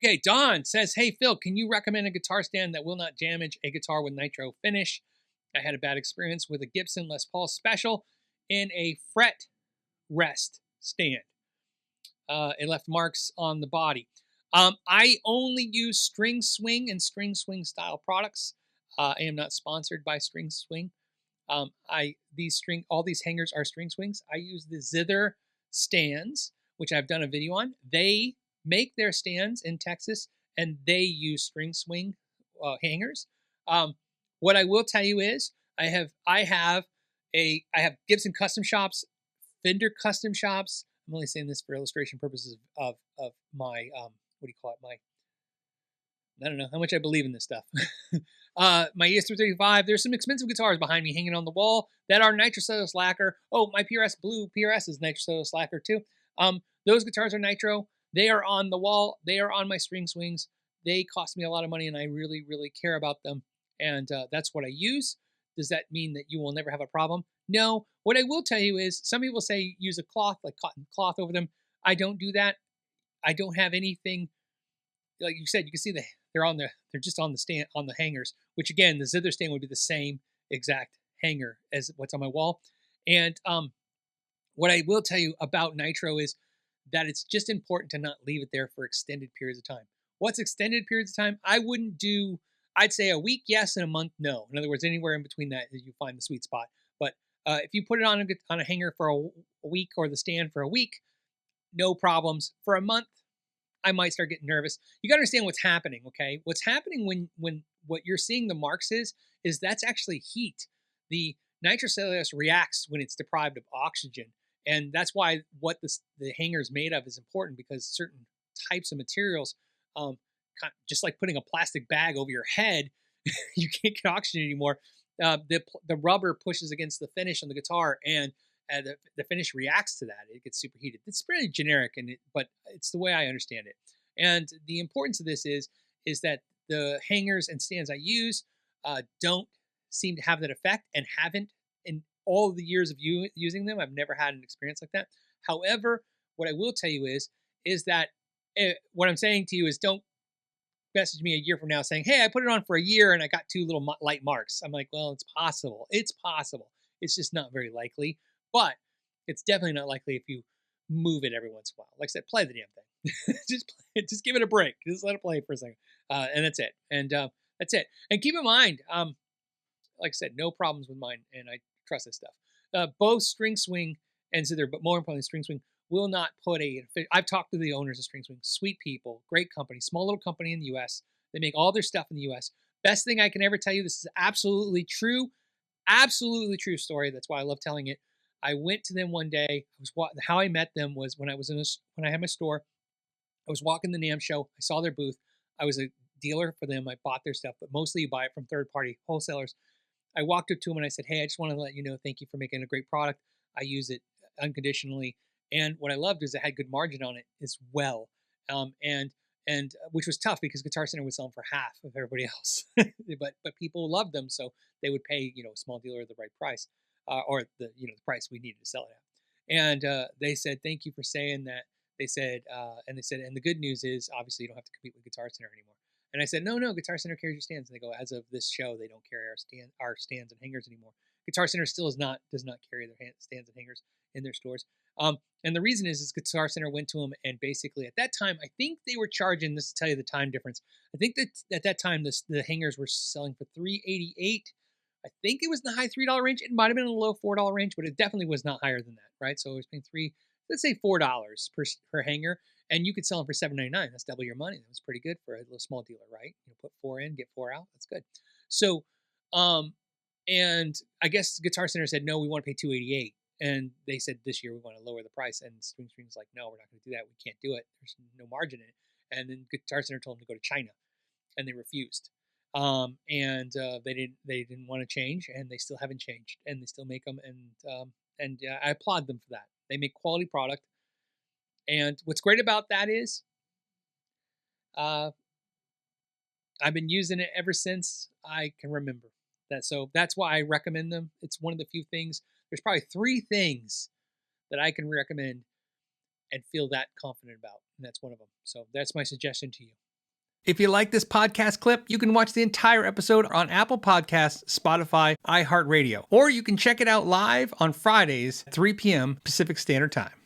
Okay, Don says, hey, Phil, can you recommend a guitar stand that will not damage a guitar with nitro finish? I had a bad experience with a Gibson Les Paul Special in a fret rest stand. It left marks on the body. I only use String Swing and String Swing style products. I am not sponsored by String Swing. All these hangers are String Swings. I use the Zither stands, which I've done a video on. They make their stands in Texas, and they use String Swing hangers. What I will tell you is, I have Gibson Custom Shops, Fender Custom Shops. I'm only saying this for illustration purposes of my what do you call it? I don't know how much I believe in this stuff. My ES335. There's some expensive guitars behind me hanging on the wall that are nitrocellulose lacquer. Oh, my PRS Blue PRS is nitrocellulose lacquer too. Those guitars are nitro. They are on the wall. They are on my String Swings. They cost me a lot of money, and I really, really care about them. And that's what I use. Does that mean that you will never have a problem? No. What I will tell you is, some people say use a cloth, like cotton cloth over them. I don't do that. I don't have anything, like you said. You can see they're just on the stand, on the hangers, which again, the Zither stand would be the same exact hanger as what's on my wall. And what I will tell you about nitro is that it's just important to not leave it there for extended periods of time. What's extended periods of time? I'd say a week, yes, and a month, no. In other words, anywhere in between that, you find the sweet spot. But if you put it on a hanger for a week, or the stand for a week, no problems. For a month, I might start getting nervous. You got to understand what's happening, okay? What's happening when what you're seeing the marks is that's actually heat. The nitrocellulose reacts when it's deprived of oxygen. And that's why what the hanger is made of is important, because certain types of materials, just like putting a plastic bag over your head, you can't get oxygen anymore. The rubber pushes against the finish on the guitar, and the finish reacts to that. It gets superheated. It's pretty generic, but it's the way I understand it. And the importance of this is that the hangers and stands I use don't seem to have that effect, and haven't in all the years of using them. I've never had an experience like that. However, what I will tell you is that what I'm saying to you is, don't message me a year from now saying, hey, I put it on for a year and I got 2 little light marks. I'm like, well, it's possible. It's possible. It's just not very likely. But it's definitely not likely if you move it every once in a while. Like I said, play the damn thing. just give it a break. Just let it play for a second. And that's it. And that's it. And keep in mind, like I said, no problems with mine, and I trust this stuff. Both String Swing and Zither, but more importantly, String Swing, will not put I've talked to the owners of String Swing, sweet people, great company, small little company in the U.S. They make all their stuff in the U.S. Best thing I can ever tell you, this is absolutely true story. That's why I love telling it. I went to them one day. How I met them was when I had my store. I was walking the NAMM show. I saw their booth. I was a dealer for them. I bought their stuff, but mostly you buy it from third-party wholesalers. I walked up to them and I said, hey, I just want to let you know, thank you for making a great product. I use it unconditionally. And what I loved is it had good margin on it as well. And which was tough, because Guitar Center was selling for half of everybody else. but people loved them, so they would pay, a small dealer the right price, or the price we needed to sell it at. And they said, thank you for saying that. They said, and the good news is, obviously you don't have to compete with Guitar Center anymore. And I said, no, Guitar Center carries your stands. And they go, as of this show, they don't carry our stands and hangers anymore. Guitar Center still does not carry their stands and hangers in their stores. And the reason is Guitar Center went to them, and basically at that time, I think they were charging, this to tell you the time difference, I think that at that time the hangers were selling for $388. I think it was in the high $3 range. It might have been in the low $4 range, but it definitely was not higher than that, right? So it was paying let's say $4 per hanger, and you could sell them for $7.99. That's double your money. That was pretty good for a little small dealer, right? Put 4 in, get 4 out. That's good. So, and I guess Guitar Center said, no, we want to pay $288. And they said, this year we want to lower the price. And String's like, no, we're not going to do that. We can't do it. There's no margin in it. And then Guitar Center told them to go to China, and they refused. They didn't want to change, and they still haven't changed, and they still make them. And I applaud them for that. They make quality product. And what's great about that is, I've been using it ever since I can remember. So that's why I recommend them. It's one of the few things. There's probably 3 things that I can recommend and feel that confident about, and that's one of them. So that's my suggestion to you. If you like this podcast clip, you can watch the entire episode on Apple Podcasts, Spotify, iHeartRadio, or you can check it out live on Fridays, 3 p.m. Pacific Standard Time.